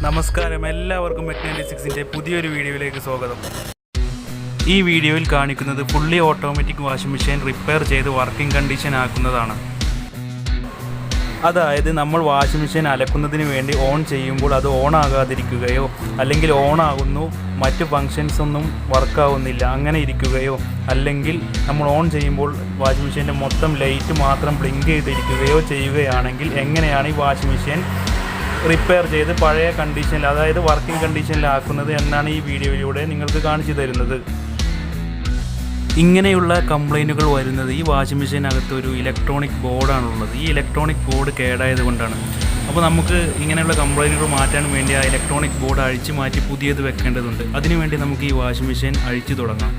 നമസ്കാരം, എല്ലാവർക്കും മെക്കാനിക്സിന്റെ പുതിയൊരു വീഡിയോയിലേക്ക് സ്വാഗതം. ഈ വീഡിയോയിൽ കാണിക്കുന്നത് fully automatic washing machine repair ചെയ്ത് വർക്കിംഗ് കണ്ടീഷൻ ആക്കുന്നതാണ്. അതായത് നമ്മൾ വാഷിംഗ് മെഷീൻ അലക്കുന്നതിന് വേണ്ടി ഓൺ ചെയ്യുമ്പോൾ അത് ഓൺ ആകാതിരിക്കുകയോ അല്ലെങ്കിൽ ഓൺ ആകുന്നു മറ്റ് ഫങ്ഷൻസ് ഒന്നും വർക്കാവുന്നില്ല അങ്ങനെ ഇരിക്കുകയോ, അല്ലെങ്കിൽ നമ്മൾ ഓൺ ചെയ്യുമ്പോൾ വാഷിംഗ് മെഷീൻ്റെ മൊത്തം ലൈറ്റ് മാത്രം ബ്ലിങ്ക് ചെയ്തിരിക്കുകയോ ചെയ്യുകയാണെങ്കിൽ എങ്ങനെയാണ് ഈ വാഷിംഗ് മെഷീൻ റിപ്പയർ ചെയ്ത് പഴയ കണ്ടീഷനിൽ, അതായത് വർക്കിംഗ് കണ്ടീഷനിലാക്കുന്നത് എന്നാണ് ഈ വീഡിയോയിലൂടെ നിങ്ങൾക്ക് കാണിച്ചു തരുന്നത്. ഇങ്ങനെയുള്ള കംപ്ലൈൻറ്റുകൾ വരുന്നത് ഈ വാഷിംഗ് മെഷീനകത്ത് ഒരു ഇലക്ട്രോണിക് ബോർഡാണുള്ളത്. ഈ ഇലക്ട്രോണിക് ബോർഡ് കേടായത് കൊണ്ടാണ്. അപ്പോൾ നമുക്ക് ഇങ്ങനെയുള്ള കംപ്ലൈൻറ്റുകൾ മാറ്റാൻ വേണ്ടി ആ ഇലക്ട്രോണിക് ബോർഡ് അഴിച്ചു മാറ്റി പുതിയത് വെക്കേണ്ടതുണ്ട്. അതിനുവേണ്ടി നമുക്ക് ഈ വാഷിംഗ് മെഷീൻ അഴിച്ചു തുടങ്ങാം.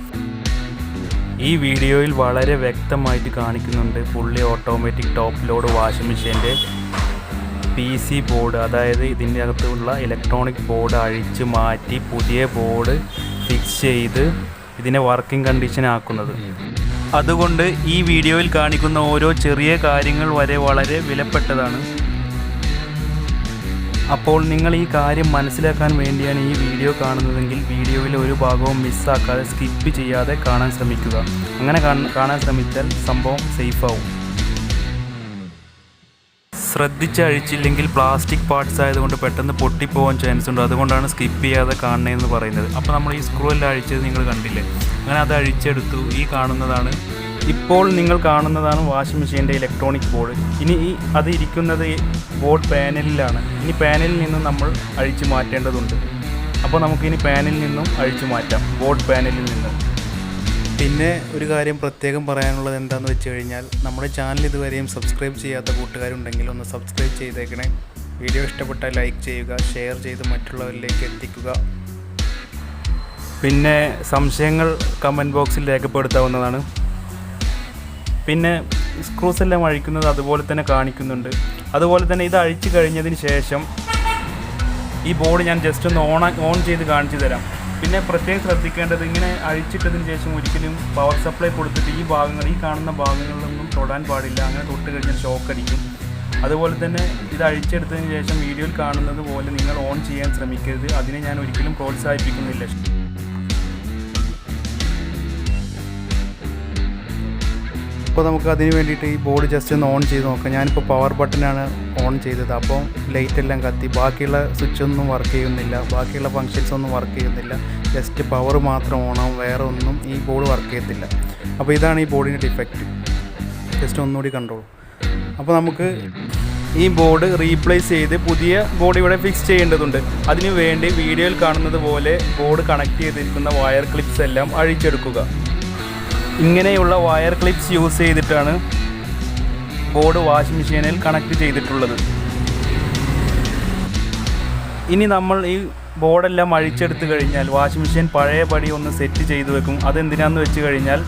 ഈ വീഡിയോയിൽ വളരെ വ്യക്തമായിട്ട് കാണിക്കുന്നുണ്ട് fully automatic top load washing മെഷീൻ്റെ PC ബോർഡ്, അതായത് ഇതിൻ്റെ അകത്തുള്ള ഇലക്ട്രോണിക് ബോർഡ് അഴിച്ച് മാറ്റി പുതിയ ബോർഡ് ഫിക്സ് ചെയ്ത് ഇതിനെ വർക്കിംഗ് കണ്ടീഷൻ ആക്കുന്നത്. അതുകൊണ്ട് ഈ വീഡിയോയിൽ കാണിക്കുന്ന ഓരോ ചെറിയ കാര്യങ്ങൾ വരെ വളരെ വിലപ്പെട്ടതാണ്. അപ്പോൾ നിങ്ങൾ ഈ കാര്യം മനസ്സിലാക്കാൻ വേണ്ടിയാണ് ഈ വീഡിയോ കാണുന്നതെങ്കിൽ വീഡിയോയിലെ ഒരു ഭാഗവും മിസ്സാക്കാതെ സ്കിപ്പ് ചെയ്യാതെ കാണാൻ ശ്രമിക്കുക. അങ്ങനെ കാണാൻ ശ്രമിച്ചാൽ സംഭവം സേഫാവും. ശ്രദ്ധിച്ച് അഴിച്ചില്ലെങ്കിൽ പ്ലാസ്റ്റിക് പാർട്സ് ആയതുകൊണ്ട് പെട്ടെന്ന് പൊട്ടിപ്പോകാൻ ചാൻസ് ഉണ്ട്. അതുകൊണ്ടാണ് സ്കിപ്പ് ചെയ്യാതെ കാണണേന്ന് പറയുന്നത്. അപ്പോൾ നമ്മൾ ഈ സ്ക്രൂ എല്ലാം അഴിച്ചത് നിങ്ങൾ കണ്ടില്ലേ? അങ്ങനെ അത് അഴിച്ചെടുത്തു. ഇപ്പോൾ നിങ്ങൾ കാണുന്നതാണ് വാഷിംഗ് മെഷീൻ്റെ ഇലക്ട്രോണിക് ബോർഡ്. ഇനി അത് ഇരിക്കുന്നത് ബോർഡ് പാനലിലാണ്. ഇനി പാനലിൽ നിന്നും നമ്മൾ അഴിച്ചു മാറ്റേണ്ടതുണ്ട്. അപ്പോൾ നമുക്കിനി പാനലിൽ നിന്നും അഴിച്ചു മാറ്റാം, ബോർഡ് പാനലിൽ നിന്നും. പിന്നെ ഒരു കാര്യം പ്രത്യേകം പറയാനുള്ളത് എന്താണെന്ന് വെച്ച് കഴിഞ്ഞാൽ, നമ്മുടെ ചാനൽ ഇതുവരെയും സബ്സ്ക്രൈബ് ചെയ്യാത്ത കൂട്ടുകാരുണ്ടെങ്കിൽ ഒന്ന് സബ്സ്ക്രൈബ് ചെയ്തേക്കണേ. വീഡിയോ ഇഷ്ടപ്പെട്ടാൽ ലൈക്ക് ചെയ്യുക, ഷെയർ ചെയ്ത് മറ്റുള്ളവരിലേക്ക് എത്തിക്കുക. പിന്നെ സംശയങ്ങൾ കമൻറ്റ് ബോക്സിൽ രേഖപ്പെടുത്താവുന്നതാണ്. പിന്നെ സ്ക്രൂസ് എല്ലാം അഴിക്കുന്നത് അതുപോലെ തന്നെ കാണിക്കുന്നുണ്ട്. അതുപോലെ തന്നെ ഇത് അഴിച്ചു കഴിഞ്ഞതിന് ശേഷം ഈ ബോർഡ് ഞാൻ ജസ്റ്റ് ഒന്ന് ഓൺ ചെയ്ത് കാണിച്ചു തരാം. പിന്നെ പ്രത്യേകം ശ്രദ്ധിക്കേണ്ടത്, ഇങ്ങനെ അഴിച്ചിട്ടതിന് ശേഷം ഒരിക്കലും പവർ സപ്ലൈ കൊടുത്തിട്ട് ഈ കാണുന്ന ഭാഗങ്ങളിലൊന്നും തൊടാൻ പാടില്ല. അങ്ങനെ തൊട്ട് കഴിഞ്ഞാൽ ഷോക്ക് അടിക്കും. അതുപോലെ തന്നെ ഇത് അഴിച്ചെടുത്തതിന് ശേഷം വീഡിയോയിൽ കാണുന്നത് പോലെ നിങ്ങൾ ഓൺ ചെയ്യാൻ ശ്രമിക്കരുത്. അതിനെ ഞാൻ ഒരിക്കലും പ്രോത്സാഹിപ്പിക്കുന്നില്ല. അപ്പോൾ നമുക്ക് അതിന് വേണ്ടിയിട്ട് ഈ ബോർഡ് ജസ്റ്റ് ഒന്ന് ഓൺ ചെയ്ത് നോക്കാം. ഞാനിപ്പോൾ പവർ ബട്ടനാണ് ഓൺ ചെയ്തത്. അപ്പോൾ ലൈറ്റ് എല്ലാം കത്തി, ബാക്കിയുള്ള സ്വിച്ചൊന്നും വർക്ക് ചെയ്യുന്നില്ല, ബാക്കിയുള്ള ഫങ്ഷൻസ് ഒന്നും വർക്ക് ചെയ്യുന്നില്ല. ജസ്റ്റ് പവർ മാത്രം ഓണാവും, വേറെ ഒന്നും ഈ ബോർഡ് വർക്ക് ചെയ്യത്തില്ല. അപ്പോൾ ഇതാണ് ഈ ബോർഡിൻ്റെ ഡിഫക്റ്റ്. ജസ്റ്റ് ഒന്നുകൂടി കണ്ടോളൂ. അപ്പോൾ നമുക്ക് ഈ ബോർഡ് റീപ്ലേസ് ചെയ്ത് പുതിയ ബോർഡ് ഇവിടെ ഫിക്സ് ചെയ്യേണ്ടതുണ്ട്. അതിനു വേണ്ടി വീഡിയോയിൽ കാണുന്നത് പോലെ ബോർഡ് കണക്ട് ചെയ്തിരിക്കുന്ന വയർ ക്ലിപ്സ് എല്ലാം അഴിച്ചെടുക്കുക. ഇങ്ങനെയുള്ള വയർ ക്ലിപ്സ് യൂസ് ചെയ്തിട്ടാണ് ബോർഡ് വാഷിംഗ് മെഷീനിൽ കണക്ട് ചെയ്തിട്ടുള്ളത്. ഇനി നമ്മൾ ഈ ബോർഡെല്ലാം അഴിച്ചെടുത്ത് കഴിഞ്ഞാൽ വാഷിംഗ് മെഷീൻ പഴയപടി ഒന്ന് സെറ്റ് ചെയ്ത് വെക്കും. അതെന്തിനാന്ന് വെച്ച് കഴിഞ്ഞാൽ,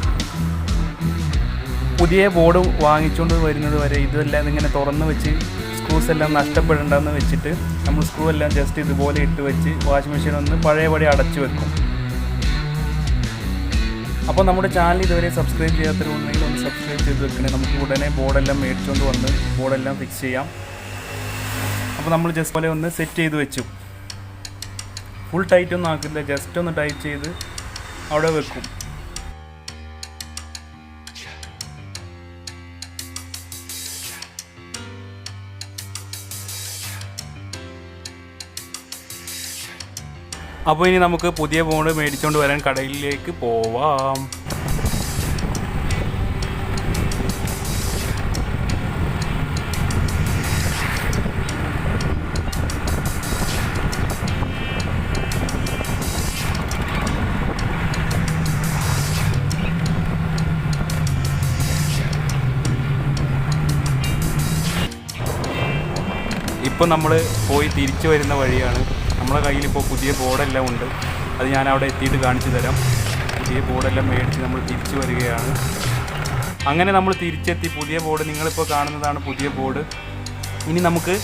പുതിയ ബോർഡ് വാങ്ങിച്ചുകൊണ്ട് വരുന്നത് വരെ ഇതെല്ലാം ഇങ്ങനെ തുറന്ന് വെച്ച് സ്ക്രൂസ് എല്ലാം നഷ്ടപ്പെടേണ്ടെന്ന് വെച്ചിട്ട് നമ്മൾ സ്ക്രൂ എല്ലാം ജസ്റ്റ് ഇതുപോലെ ഇട്ട് വെച്ച് വാഷിംഗ് മെഷീൻ ഒന്ന് പഴയപടി അടച്ചു വെക്കും. അപ്പോൾ നമ്മുടെ ചാനൽ ഇതുവരെ സബ്സ്ക്രൈബ് ചെയ്യാത്തവരുണ്ടെങ്കിൽ ഒന്ന് സബ്സ്ക്രൈബ് ചെയ്ത് വെക്കണേ. നമുക്ക് ഉടനെ ബോർഡെല്ലാം മേടിച്ചുകൊണ്ട് വന്ന് ബോർഡെല്ലാം ഫിക്സ് ചെയ്യാം. അപ്പോൾ നമ്മൾ ജസ്റ്റ് പോലെ ഒന്ന് സെറ്റ് ചെയ്ത് വെച്ചു. ഫുൾ ടൈറ്റ് ഒന്നും ആക്കില്ല, ജസ്റ്റ് ഒന്ന് ടൈറ്റ് ചെയ്ത് അവിടെ വെക്കും. അപ്പോൾ ഇനി നമുക്ക് പുതിയ ബോർഡ് മേടിച്ചുകൊണ്ട് വരാൻ കടയിലേക്ക് പോവാം. ഇപ്പോൾ നമ്മൾ പോയി തിരിച്ചു വരുന്ന വഴിയാണ്. നമ്മുടെ കയ്യിലിപ്പോൾ പുതിയ ബോർഡെല്ലാം ഉണ്ട്. അത് ഞാൻ അവിടെ എത്തിയിട്ട് കാണിച്ചു തരാം. പുതിയ ബോർഡെല്ലാം മേടിച്ച് നമ്മൾ തിരിച്ചു വരികയാണ്. അങ്ങനെ നമ്മൾ തിരിച്ചെത്തി. പുതിയ ബോർഡ് നിങ്ങളിപ്പോൾ കാണുന്നതാണ് പുതിയ ബോർഡ്. ഇനി നമുക്ക്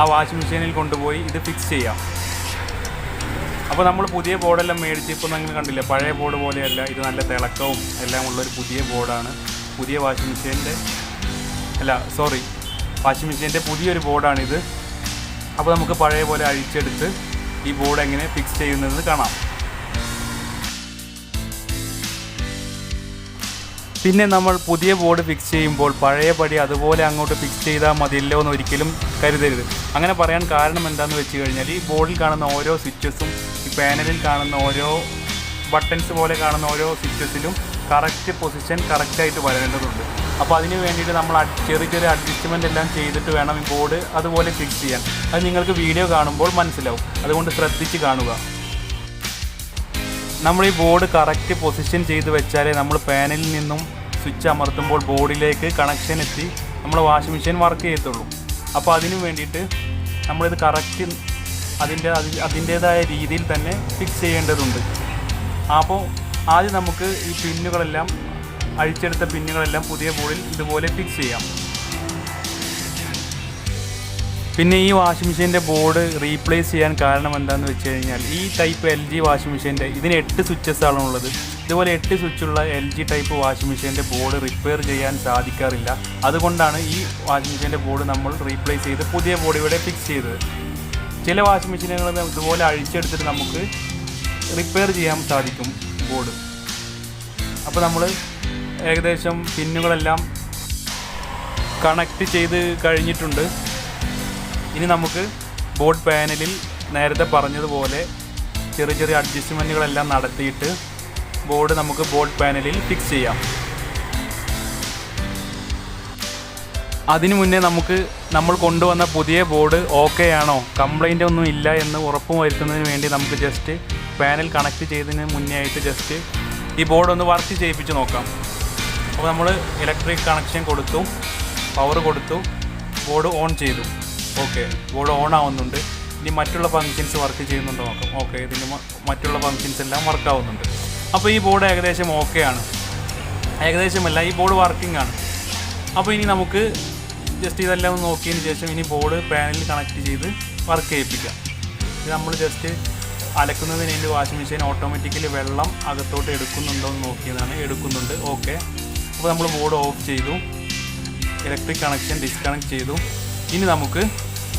ആ വാഷിംഗ് മെഷീനിൽ കൊണ്ടുപോയി ഇത് ഫിക്സ് ചെയ്യാം. അപ്പോൾ നമ്മൾ പുതിയ ബോർഡെല്ലാം മേടിച്ച് ഇപ്പോൾ നിങ്ങൾ കണ്ടില്ലേ, പഴയ ബോർഡ് പോലെയല്ല. ഇത് നല്ല തിളക്കവും എല്ലാം ഉള്ളൊരു പുതിയ ബോർഡാണ്. പുതിയ വാഷിംഗ് മെഷീൻ്റെ പുതിയൊരു ബോർഡാണിത്. അപ്പോൾ നമുക്ക് പഴയ പോലെ അഴിച്ചെടുത്ത് ഈ ബോർഡ് എങ്ങനെ ഫിക്സ് ചെയ്യുന്നതെന്ന് കാണാം. പിന്നെ നമ്മൾ പുതിയ ബോർഡ് ഫിക്സ് ചെയ്യുമ്പോൾ പഴയ പടി അതുപോലെ അങ്ങോട്ട് ഫിക്സ് ചെയ്താൽ മതിയല്ലോ എന്ന് ഒരിക്കലും കരുതരുത്. അങ്ങനെ പറയാൻ കാരണം എന്താണെന്ന് വെച്ച് കഴിഞ്ഞാൽ ഈ ബോർഡിൽ കാണുന്ന ഓരോ സ്വിച്ചസും ഈ പാനലിൽ കാണുന്ന ഓരോ ബട്ടൺസ് പോലെ കാണുന്ന ഓരോ സ്വിച്ചസിലും കറക്റ്റ് പൊസിഷൻ കറക്റ്റായിട്ട് വരേണ്ടതുണ്ട്. അപ്പോൾ അതിന് വേണ്ടിയിട്ട് നമ്മൾ ചെറിയ ചെറിയ അഡ്ജസ്റ്റ്മെൻ്റ് എല്ലാം ചെയ്തിട്ട് വേണം ഈ ബോർഡ് അതുപോലെ ഫിക്സ് ചെയ്യാൻ. അത് നിങ്ങൾക്ക് വീഡിയോ കാണുമ്പോൾ മനസ്സിലാവും. അതുകൊണ്ട് ശ്രദ്ധിച്ച് കാണുക. നമ്മൾ ഈ ബോർഡ് കറക്റ്റ് പൊസിഷൻ ചെയ്ത് വെച്ചാലേ നമ്മൾ പാനലിൽ നിന്നും സ്വിച്ച് അമർത്തുമ്പോൾ ബോർഡിലേക്ക് കണക്ഷൻ എത്തി നമ്മൾ വാഷിംഗ് മെഷീൻ വർക്ക് ചെയ്യത്തുള്ളൂ. അപ്പോൾ അതിന് വേണ്ടിയിട്ട് നമ്മളിത് കറക്റ്റ് അതിൻ്റേതായ രീതിയിൽ തന്നെ ഫിക്സ് ചെയ്യേണ്ടതുണ്ട്. അപ്പോൾ ആദ്യം നമുക്ക് ഈ പിന്നുകളെല്ലാം അഴിച്ചെടുത്ത പിന്നുകളെല്ലാം പുതിയ ബോർഡിൽ ഇതുപോലെ ഫിക്സ് ചെയ്യാം. പിന്നെ ഈ വാഷിംഗ് മെഷീൻ്റെ ബോർഡ് റീപ്ലേസ് ചെയ്യാൻ കാരണം എന്താണെന്ന് വെച്ച് കഴിഞ്ഞാൽ ഈ ടൈപ്പ് LG വാഷിംഗ് മെഷീൻ്റെ ഇതിന് 8 സ്വിച്ചസാണ് ഉള്ളത്. ഇതുപോലെ 8 സ്വിച്ചുള്ള LG ടൈപ്പ് വാഷിംഗ് മെഷീൻ്റെ ബോർഡ് റിപ്പയർ ചെയ്യാൻ സാധിക്കാറില്ല. അതുകൊണ്ടാണ് ഈ വാഷിംഗ് മെഷീൻ്റെ ബോർഡ് നമ്മൾ റീപ്ലേസ് ചെയ്ത് പുതിയ ബോർഡ് ഇവിടെ ഫിക്സ് ചെയ്തത്. ചില വാഷിംഗ് മെഷീനുകൾ ഇതുപോലെ അഴിച്ചെടുത്തിട്ട് നമുക്ക് റിപ്പയർ ചെയ്യാൻ സാധിക്കും ബോർഡ്. അപ്പോൾ നമ്മൾ ഏകദേശം പിന്നുകളെല്ലാം കണക്റ്റ് ചെയ്ത് കഴിഞ്ഞിട്ടുണ്ട്. ഇനി നമുക്ക് ബോർഡ് പാനലിൽ നേരത്തെ പറഞ്ഞതുപോലെ ചെറിയ ചെറിയ അഡ്ജസ്റ്റ്മെൻറ്റുകളെല്ലാം നടത്തിയിട്ട് ബോർഡ് നമുക്ക് ബോർഡ് പാനലിൽ ഫിക്സ് ചെയ്യാം. അതിനു മുന്നേ നമ്മൾ കൊണ്ടുവന്ന പുതിയ ബോർഡ് ഓക്കെ ആണോ, കംപ്ലൈൻ്റ് ഒന്നും ഇല്ല എന്ന് ഉറപ്പ് വരുത്തുന്നതിന് വേണ്ടി നമുക്ക് ജസ്റ്റ് പാനൽ കണക്ട് ചെയ്തതിന് മുന്നേ ആയിട്ട് ജസ്റ്റ് ഈ ബോർഡ് ഒന്ന് വർക്ക് ചെയ്യിപ്പിച്ച് നോക്കാം. അപ്പോൾ നമ്മൾ ഇലക്ട്രിക് കണക്ഷൻ കൊടുത്തു, പവർ കൊടുത്തു, ബോർഡ് ഓൺ ചെയ്തു. ഓക്കെ, ബോർഡ് ഓൺ ആവുന്നുണ്ട്. ഇനി മറ്റുള്ള ഫങ്ഷൻസ് വർക്ക് ചെയ്യുന്നുണ്ടോ നോക്കാം. ഓക്കെ, ഇതിൻ്റെ മറ്റുള്ള ഫങ്ഷൻസ് എല്ലാം വർക്ക് ആവുന്നുണ്ട്. അപ്പോൾ ഈ ബോർഡ് ഏകദേശം ഓക്കെ ആണ്. ഏകദേശമല്ല, ഈ ബോർഡ് വർക്കിംഗ് ആണ്. അപ്പോൾ ഇനി നമുക്ക് ജസ്റ്റ് ഇതെല്ലാം നോക്കിയതിന് ശേഷം ഇനി ബോർഡ് പാനലിൽ കണക്ട് ചെയ്ത് വർക്ക് ചെയ്യിപ്പിക്കാം. ഇത് നമ്മൾ ജസ്റ്റ് അലക്കുന്നതിന് വേണ്ടി വാഷിംഗ് മെഷീൻ ഓട്ടോമാറ്റിക്കലി വെള്ളം അകത്തോട്ട് എടുക്കുന്നുണ്ടോ എന്ന് നോക്കിയതാണ്. എടുക്കുന്നുണ്ട്. ഓക്കെ, അപ്പോൾ നമ്മൾ ബോർഡ് ഓഫ് ചെയ്തു, ഇലക്ട്രിക് കണക്ഷൻ ഡിസ്കണക്ട് ചെയ്തു. ഇനി നമുക്ക്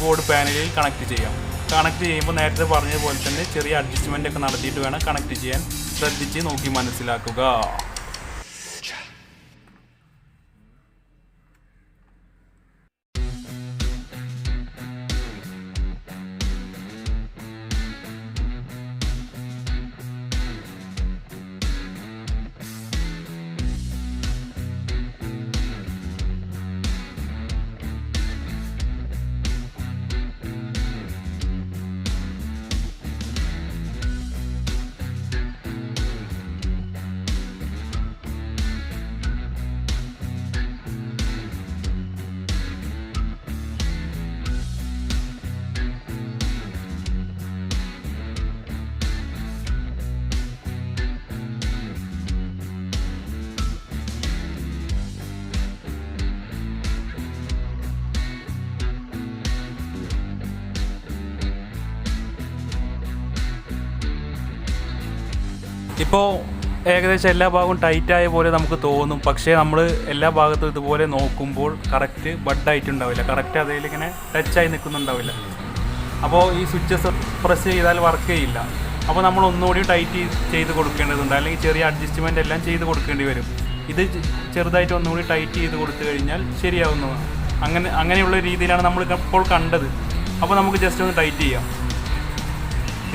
ബോർഡ് പാനലിൽ കണക്ട് ചെയ്യാം. കണക്ട് ചെയ്യുമ്പോൾ നേരത്തെ പറഞ്ഞതുപോലെ തന്നെ ചെറിയ അഡ്ജസ്റ്റ്മെൻ്റ് ഒക്കെ നടത്തിയിട്ട് വേണം കണക്ട് ചെയ്യാൻ. ശ്രദ്ധിച്ച് നോക്കി മനസ്സിലാക്കുക. ഇപ്പോൾ ഏകദേശം എല്ലാ ഭാഗവും ടൈറ്റായ പോലെ നമുക്ക് തോന്നും. പക്ഷേ നമ്മൾ എല്ലാ ഭാഗത്തും ഇതുപോലെ നോക്കുമ്പോൾ കറക്റ്റ് ബഡായിട്ടുണ്ടാവില്ല, കറക്റ്റ് അതിലിങ്ങനെ ടച്ചായി നിൽക്കുന്നുണ്ടാവില്ല. അപ്പോൾ ഈ സ്വിച്ചസ് പ്രസ് ചെയ്താൽ വർക്ക് ചെയ്യില്ല. അപ്പോൾ നമ്മൾ ഒന്നുകൂടി ടൈറ്റ് ചെയ്ത് കൊടുക്കേണ്ടതുണ്ട്, അല്ലെങ്കിൽ ചെറിയ അഡ്ജസ്റ്റ്മെൻ്റ് എല്ലാം ചെയ്ത് കൊടുക്കേണ്ടി വരും. ഇത് ചെറുതായിട്ട് ഒന്നുകൂടി ടൈറ്റ് ചെയ്ത് കൊടുത്തു കഴിഞ്ഞാൽ ശരിയാവുന്നതാണ്. അങ്ങനെയുള്ള രീതിയിലാണ് നമ്മൾ ഇപ്പോൾ കണ്ടത്. അപ്പോൾ നമുക്ക് ജസ്റ്റ് ഒന്ന് ടൈറ്റ് ചെയ്യാം.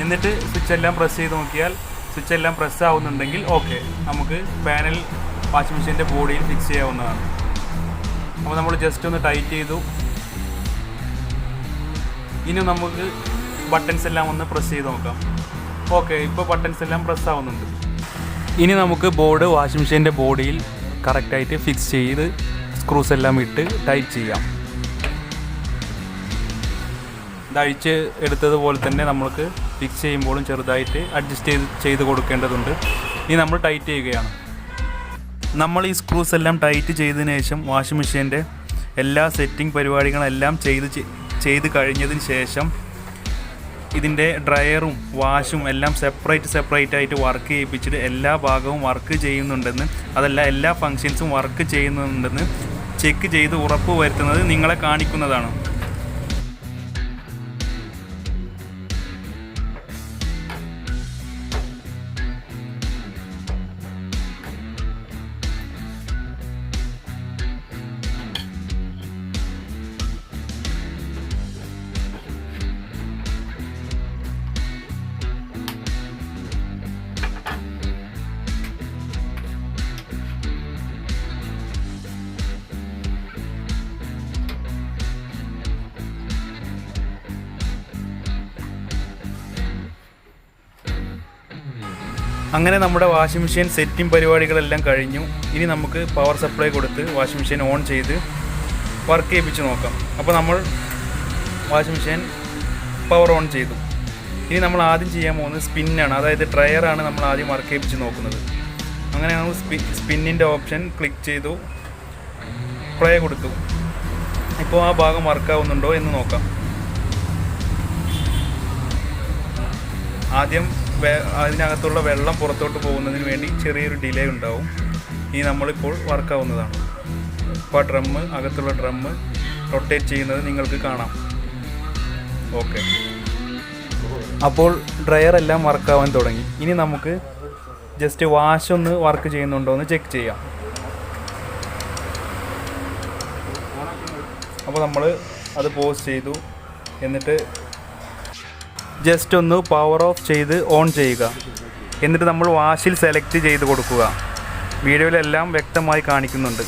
എന്നിട്ട് സ്വിച്ചെല്ലാം പ്രസ് ചെയ്ത് നോക്കിയാൽ സ്വിച്ചെല്ലാം പ്രസ് ആവുന്നുണ്ടെങ്കിൽ ഓക്കെ, നമുക്ക് പാനൽ വാഷിംഗ് മെഷീൻ്റെ ബോഡിയിൽ ഫിക്സ് ചെയ്യാവുന്നതാണ്. അപ്പോൾ നമ്മൾ ജസ്റ്റ് ഒന്ന് ടൈറ്റ് ചെയ്തു. ഇനി നമുക്ക് ബട്ടൺസ് എല്ലാം ഒന്ന് പ്രസ് ചെയ്ത് നോക്കാം. ഓക്കെ, ഇപ്പോൾ ബട്ടൺസ് എല്ലാം പ്രസ് ആവുന്നുണ്ട്. ഇനി നമുക്ക് ബോർഡ് വാഷിംഗ് മെഷീൻ്റെ ബോഡിയിൽ കറക്റ്റായിട്ട് ഫിക്സ് ചെയ്ത് സ്ക്രൂസ് എല്ലാം ഇട്ട് ടൈറ്റ് ചെയ്യാം. ഇതഴിച്ച് എടുത്തതുപോലെ തന്നെ നമുക്ക് ഫിക്സ് ചെയ്യുമ്പോഴും ചെറുതായിട്ട് അഡ്ജസ്റ്റ് ചെയ്ത് കൊടുക്കേണ്ടതുണ്ട്. ഇനി നമ്മൾ ടൈറ്റ് ചെയ്യുകയാണ്. നമ്മൾ ഈ സ്ക്രൂസ് എല്ലാം ടൈറ്റ് ചെയ്തതിന് ശേഷം വാഷിംഗ് മെഷീൻ്റെ എല്ലാ സെറ്റിംഗ് പരിപാടികളെല്ലാം ചെയ്ത് കഴിഞ്ഞതിന് ശേഷം ഇതിൻ്റെ ഡ്രയറും വാഷും എല്ലാം സെപ്പറേറ്റ് ആയിട്ട് വർക്ക് ചെയ്യിപ്പിച്ചിട്ട് എല്ലാ ഭാഗവും വർക്ക് ചെയ്യുന്നുണ്ടെന്ന്, അതല്ല എല്ലാ ഫങ്ഷൻസും വർക്ക് ചെയ്യുന്നുണ്ടെന്ന് ചെക്ക് ചെയ്ത് ഉറപ്പ് വരുത്തുന്നത് നിങ്ങളെ കാണിക്കുന്നതാണ്. അങ്ങനെ നമ്മുടെ വാഷിംഗ് മെഷീൻ സെറ്റിംഗ് പരിപാടികളെല്ലാം കഴിഞ്ഞു. ഇനി നമുക്ക് പവർ സപ്ലൈ കൊടുത്ത് വാഷിംഗ് മെഷീൻ ഓൺ ചെയ്ത് വർക്ക് ചെയ്യിപ്പിച്ച് നോക്കാം. അപ്പോൾ നമ്മൾ വാഷിംഗ് മെഷീൻ പവർ ഓൺ ചെയ്തു. ഇനി നമ്മൾ ആദ്യം ചെയ്യാൻ പോകുന്നത് സ്പിന്നാണ്, അതായത് ഡ്രയറാണ് നമ്മൾ ആദ്യം വർക്ക് ചെയ്യിപ്പിച്ച് നോക്കുന്നത്. അങ്ങനെ നമ്മൾ സ്പിന്നിൻ്റെ ഓപ്ഷൻ ക്ലിക്ക് ചെയ്തു, പ്ലേ കൊടുത്തു. ഇപ്പോൾ ആ ഭാഗം വർക്കാവുന്നുണ്ടോ എന്ന് നോക്കാം. ആദ്യം അതിനകത്തുള്ള വെള്ളം പുറത്തോട്ട് പോകുന്നതിന് വേണ്ടി ചെറിയൊരു ഡിലേ ഉണ്ടാവും. ഇനി നമ്മളിപ്പോൾ വർക്കാവുന്നതാണ്. ഇപ്പോൾ അകത്തുള്ള ഡ്രമ്മ് റൊട്ടേറ്റ് ചെയ്യുന്നത് നിങ്ങൾക്ക് കാണാം. ഓക്കെ, അപ്പോൾ ഡ്രയർ എല്ലാം വർക്കാവാൻ തുടങ്ങി. ഇനി നമുക്ക് ജസ്റ്റ് വാഷ് ഒന്ന് വർക്ക് ചെയ്യുന്നുണ്ടോ എന്ന് ചെക്ക് ചെയ്യാം. അപ്പോൾ നമ്മൾ അത് പോസ് ചെയ്തു. എന്നിട്ട് ജസ്റ്റ് ഒന്ന് പവർ ഓഫ് ചെയ്ത് ഓൺ ചെയ്യുക. എന്നിട്ട് നമ്മൾ വാഷിൽ സെലക്ട് ചെയ്ത് കൊടുക്കുക. വീഡിയോയിലെല്ലാം വ്യക്തമായി കാണിക്കുന്നുണ്ട്.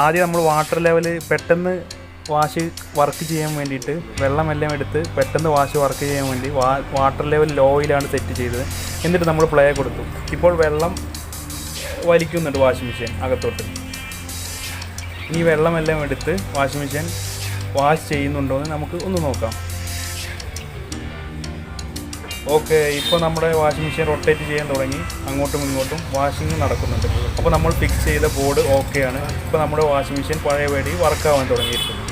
ആദ്യം നമ്മൾ വാട്ടർ ലെവൽ പെട്ടെന്ന് വാഷ് വർക്ക് ചെയ്യാൻ വേണ്ടിയിട്ട് വെള്ളമെല്ലാം എടുത്ത് പെട്ടെന്ന് വാഷ് വർക്ക് ചെയ്യാൻ വേണ്ടി വാട്ടർ ലെവൽ ലോയിലാണ് സെറ്റ് ചെയ്തത്. എന്നിട്ട് നമ്മൾ പ്ലേ കൊടുത്തു. ഇപ്പോൾ വെള്ളം വലിക്കുന്നുണ്ട് വാഷിംഗ് മെഷീൻ അകത്തോട്ട്. ഇനി വെള്ളമെല്ലാം എടുത്ത് വാഷിംഗ് മെഷീൻ വാഷ് ചെയ്യുന്നുണ്ടോ എന്ന് നമുക്ക് ഒന്ന് നോക്കാം. ഓക്കെ, ഇപ്പോൾ നമ്മുടെ വാഷിംഗ് മെഷീൻ റൊട്ടേറ്റ് ചെയ്യാൻ തുടങ്ങി. അങ്ങോട്ടും ഇങ്ങോട്ടും വാഷിംഗ് നടക്കുന്നുണ്ട്. അപ്പോൾ നമ്മൾ ഫിക്സ് ചെയ്ത ബോർഡ് ഓക്കെയാണ്. ഇപ്പോൾ നമ്മുടെ വാഷിംഗ് മെഷീൻ പഴയപടി വർക്കാവാൻ തുടങ്ങിയിരിക്കുന്നു.